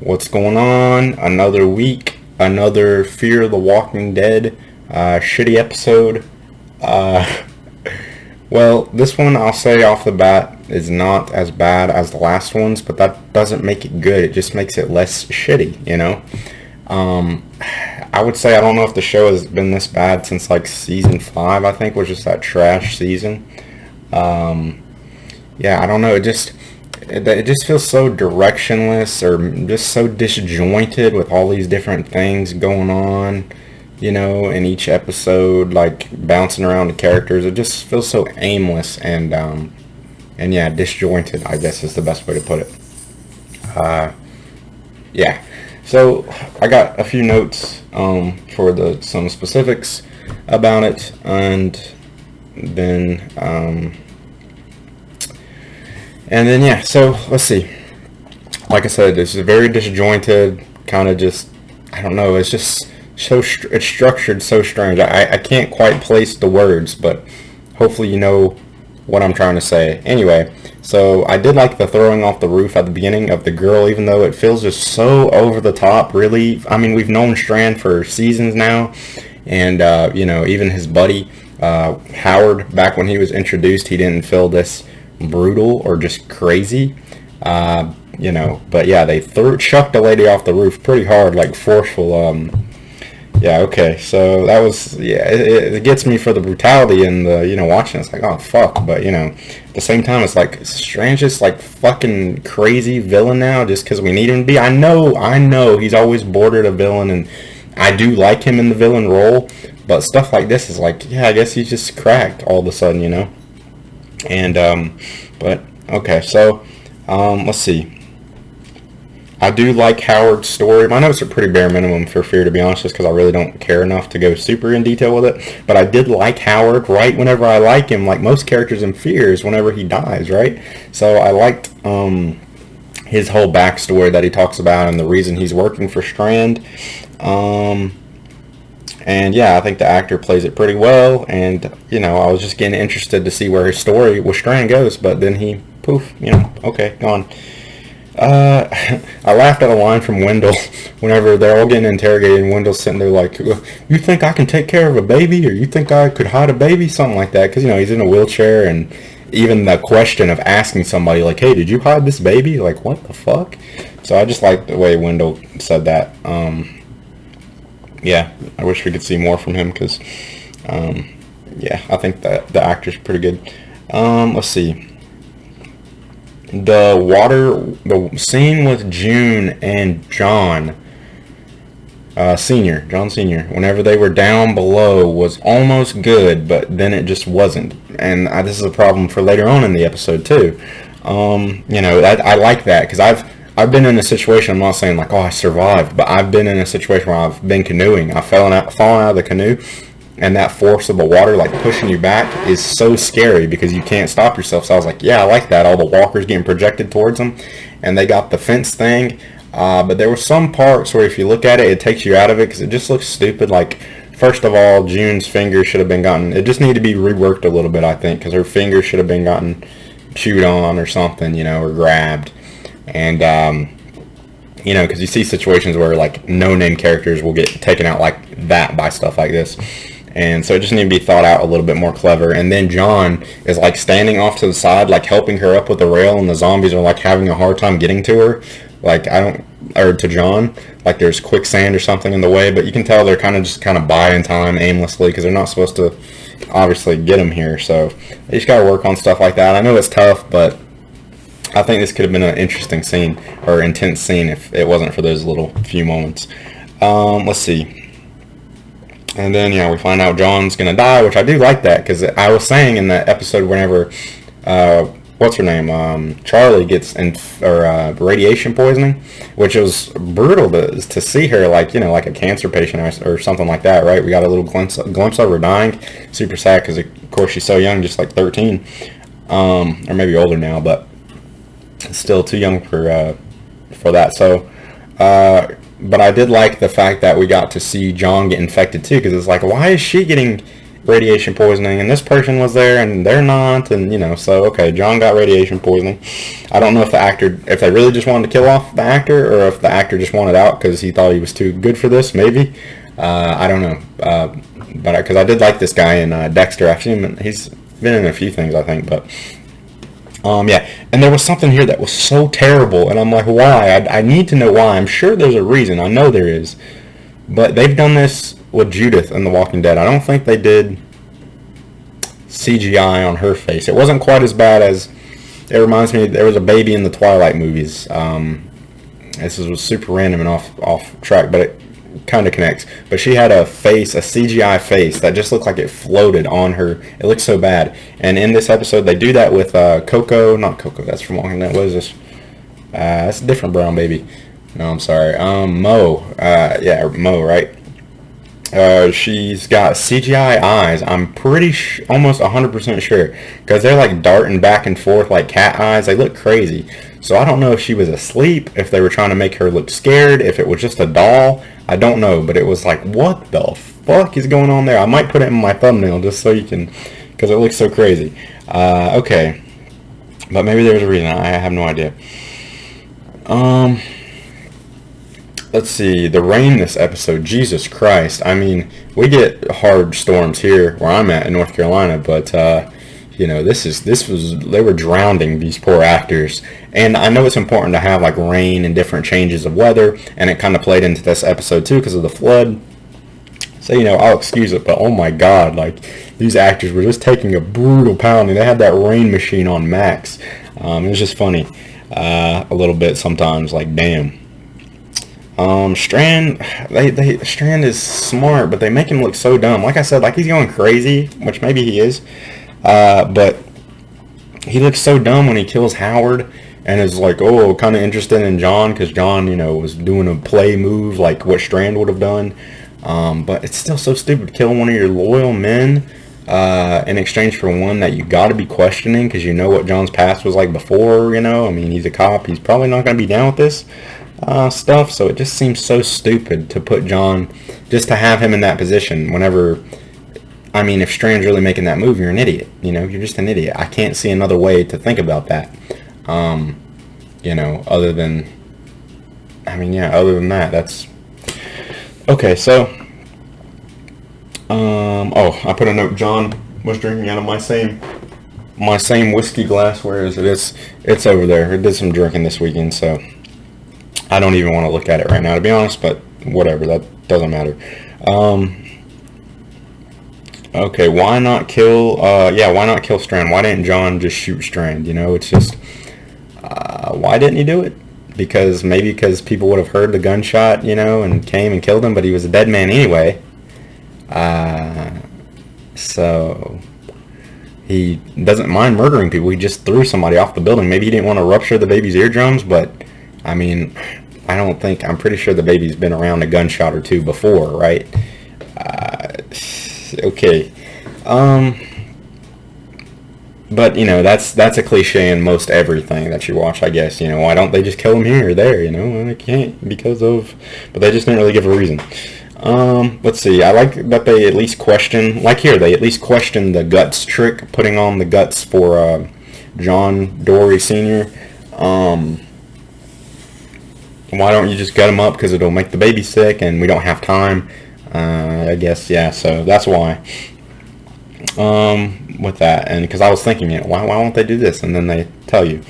What's going on? Another week, another Fear the Walking Dead shitty episode. Uh, well, this one I'll say off the bat is not as bad as the last ones, but that doesn't make it good. It just makes it less shitty, you know? I would say I don't know if the show has been this bad since like season 5, I think, was just that trash season. Yeah, I don't know. It just feels so directionless or just so disjointed with all these different things going on, in each episode, like bouncing around the characters. It just feels so aimless and yeah, disjointed, I guess is the best way to put it. Yeah. So I got a few notes for some specifics about it, and then yeah. So let's see. Like I said, it's very disjointed. Kind of just, I don't know. It's just it's structured so strange. I can't quite place the words, but hopefully you know what I'm trying to say. Anyway, so I did like the throwing off the roof at the beginning of the girl, even though it feels just so over the top, really. I mean, we've known Strand for seasons now, and, even his buddy, Howard, back when he was introduced, he didn't feel this brutal or just crazy, but yeah, they chucked a lady off the roof pretty hard, like forceful. Yeah, okay, so that was, yeah, it gets me for the brutality and the, watching it's like, oh, fuck, but, at the same time, it's like, Strange is like fucking crazy villain now, just because we need him to be. I know, he's always bordered a villain, and I do like him in the villain role, but stuff like this is like, yeah, I guess he's just cracked all of a sudden, and, but, okay, so, let's see. I do like Howard's story. My notes are pretty bare minimum for Fear, to be honest, just because I really don't care enough to go super in detail with it. But I did like Howard, right? Whenever I like him, like most characters in Fear, is whenever he dies, right? So I liked his whole backstory that he talks about and the reason he's working for Strand. And yeah, I think the actor plays it pretty well. And, I was just getting interested to see where his story with Strand goes. But then he, poof, okay, gone. I laughed at a line from Wendell whenever they're all getting interrogated and Wendell's sitting there like, you think I can take care of a baby, or you think I could hide a baby, something like that, because he's in a wheelchair, and even the question of asking somebody like, hey, did you hide this baby, like, what the fuck? So I just like the way Wendell said that. Yeah, I wish we could see more from him, because yeah, I think that the actor's pretty good. Let's see. The scene with June and John Senior, whenever they were down below, was almost good, but then it just wasn't. And this is a problem for later on in the episode too. I like that, because I've been in a situation. I'm not saying like, oh, I survived, but I've been in a situation where I've been canoeing. I've fallen out of the canoe. And that force of the water, like, pushing you back is so scary because you can't stop yourself. So I was like, yeah, I like that. All the walkers getting projected towards them. And they got the fence thing. But there were some parts where if you look at it, it takes you out of it because it just looks stupid. Like, first of all, June's finger should have been gotten... It just needed to be reworked a little bit, I think, because her finger should have been gotten chewed on or something, or grabbed. And, because you see situations where, like, no-name characters will get taken out like that by stuff like this. And so it just needed to be thought out a little bit more clever. And then John is like standing off to the side, like helping her up with the rail, and the zombies are like having a hard time getting to her. Like, to John, like there's quicksand or something in the way, but you can tell they're kind of buying time aimlessly because they're not supposed to obviously get him here. So they just got to work on stuff like that. I know it's tough, but I think this could have been an interesting scene or intense scene if it wasn't for those little few moments. Let's see. And then, we find out John's going to die, which I do like that, because I was saying in that episode whenever, what's her name, Charlie gets radiation poisoning, which was brutal to see her, like, like a cancer patient or something like that, right? We got a little glimpse of her dying. Super sad, because, of course, she's so young, just like 13, or maybe older now, but still too young for that. So, but I did like the fact that we got to see John get infected too, because it's like, why is she getting radiation poisoning, and this person was there and they're not, and you know, so okay, John got radiation poisoning. I don't know if if they really just wanted to kill off the actor, or if the actor just wanted out because he thought he was too good for this, maybe. I don't know, but because I did like this guy in Dexter. I've seen him, he's been in a few things, I think, but yeah, and there was something here that was so terrible, and I'm like, why? I need to know why. I'm sure there's a reason. I know there is. But they've done this with Judith in The Walking Dead. I don't think they did CGI on her face. It wasn't quite as bad as... It reminds me, there was a baby in the Twilight movies. This was super random and off track, but it kind of connects. But she had a face, a CGI face, that just looked like it floated on her. It looked so bad. And in this episode, they do that with Coco. Not Coco, that's from Walking Dead. What is this? That's a different brown baby. No, I'm sorry. Mo. Yeah, Mo, right? She's got CGI eyes. I'm pretty almost 100% sure. Because they're like darting back and forth like cat eyes. They look crazy. So I don't know if she was asleep, if they were trying to make her look scared, if it was just a doll. I don't know, but it was like, what the fuck is going on there? I might put it in my thumbnail just so you can, because it looks so crazy. Okay. But maybe there's a reason. I have no idea. Let's see, the rain this episode, Jesus Christ. I mean, we get hard storms here where I'm at in North Carolina, but you know, they were drowning these poor actors. And I know it's important to have like rain and different changes of weather, and it kind of played into this episode too because of the flood. So, you know, I'll excuse it, but oh my God, like, these actors were just taking a brutal pounding. They had that rain machine on max. It was just funny a little bit sometimes, like, damn. Strand, Strand is smart, but they make him look so dumb. Like I said, like, he's going crazy, which maybe he is, but he looks so dumb when he kills Howard, and is like, oh, kind of interested in John, because John, you know, was doing a play move, like what Strand would have done, but it's still so stupid to kill one of your loyal men, in exchange for one that you got to be questioning, because you know what John's past was like before, you know, I mean, he's a cop, he's probably not going to be down with this, stuff, so it just seems so stupid to put John, just to have him in that position whenever, I mean, if Strand's really making that move, you're an idiot, you know, you're just an idiot. I can't see another way to think about that, you know, other than, I mean, yeah, other than that, that's, okay, so, oh, I put a note, John was drinking out of my same whiskey glass. Where is it? It's over there. It did some drinking this weekend, so I don't even want to look at it right now, to be honest, but whatever, that doesn't matter. Okay, why not kill, why not kill Strand? Why didn't John just shoot Strand? You know, it's just, why didn't he do it? Maybe because people would have heard the gunshot, you know, and came and killed him, but he was a dead man anyway. So he doesn't mind murdering people. He just threw somebody off the building. Maybe he didn't want to rupture the baby's eardrums, but I mean, I'm pretty sure the baby's been around a gunshot or two before, right? Okay. But, you know, that's a cliche in most everything that you watch, I guess. You know, why don't they just kill him here or there, you know? And they can't because of... But they just didn't really give a reason. Let's see. I like that they at least question... Like here, they at least question the guts trick, putting on the guts for John Dory Sr. Why don't you just gut him up? Because it'll make the baby sick and we don't have time. I guess, yeah, so that's why. With that, and because I was thinking it, why won't they do this? And then they tell you.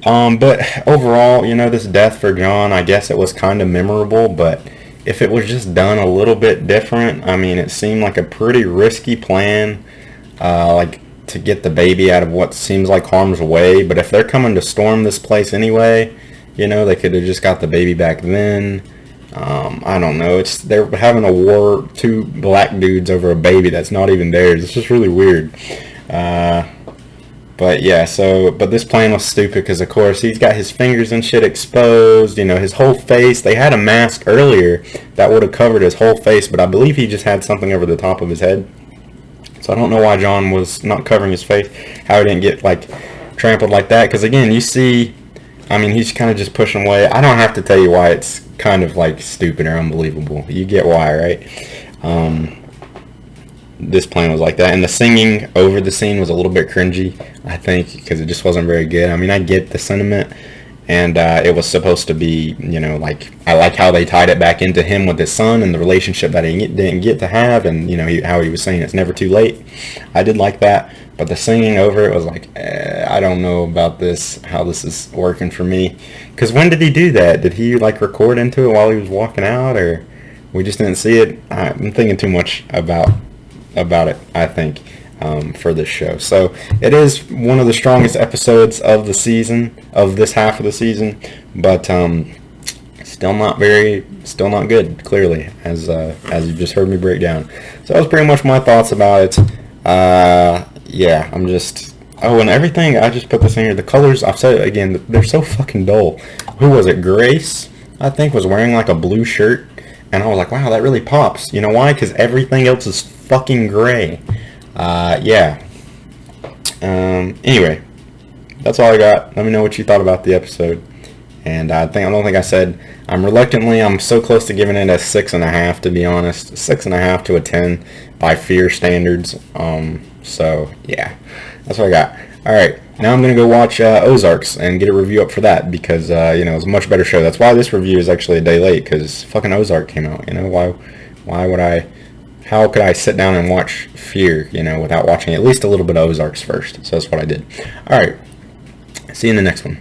But overall, you know, this death for John, I guess it was kind of memorable, but if it was just done a little bit different, I mean, it seemed like a pretty risky plan, like to get the baby out of what seems like harm's way. But if they're coming to storm this place anyway, you know, they could have just got the baby back then. I don't know. They're having a war, two black dudes over a baby that's not even theirs. It's just really weird. But yeah, but this plan was stupid because, of course, he's got his fingers and shit exposed, you know, his whole face. They had a mask earlier that would have covered his whole face, but I believe he just had something over the top of his head. So I don't know why John was not covering his face, how he didn't get, like, trampled like that. Because, again, you see, I mean, he's kind of just pushing away. I don't have to tell you why it's kind of, like, stupid or unbelievable. You get why, right? this plan was like that. And the singing over the scene was a little bit cringy, I think, because it just wasn't very good. I mean, I get the sentiment, and it was supposed to be, you know, like, I like how they tied it back into him with his son and the relationship that he didn't get to have, and, you know, how he was saying it's never too late. I did like that, but the singing over it was like, I don't know about this, how this is working for me. Because when did he do that? Did he, like, record into it while he was walking out, or we just didn't see it? I'm thinking too much about it, I think, for this show. So it is one of the strongest episodes of the season, of this half of the season, but still not good, clearly, as you just heard me break down. So that was pretty much my thoughts about it. Yeah, I'm just, and everything, I just put this in here, the colors, I've said it again, they're so fucking dull. Who was it? Grace, I think, was wearing like a blue shirt, and I was like, wow, that really pops. You know why? Because everything else is fucking gray. Yeah. Anyway, that's all I got. Let me know what you thought about the episode. And I don't think I said, I'm so close to giving it a 6.5, to be honest. 6.5 to a 10 by Fear standards. So yeah, that's what I got. Alright, now I'm going to go watch Ozarks and get a review up for that, because, you know, it's a much better show. That's why this review is actually a day late, because fucking Ozark came out, you know. Why would I, how could I sit down and watch Fear, you know, without watching at least a little bit of Ozarks first? So that's what I did. Alright, see you in the next one.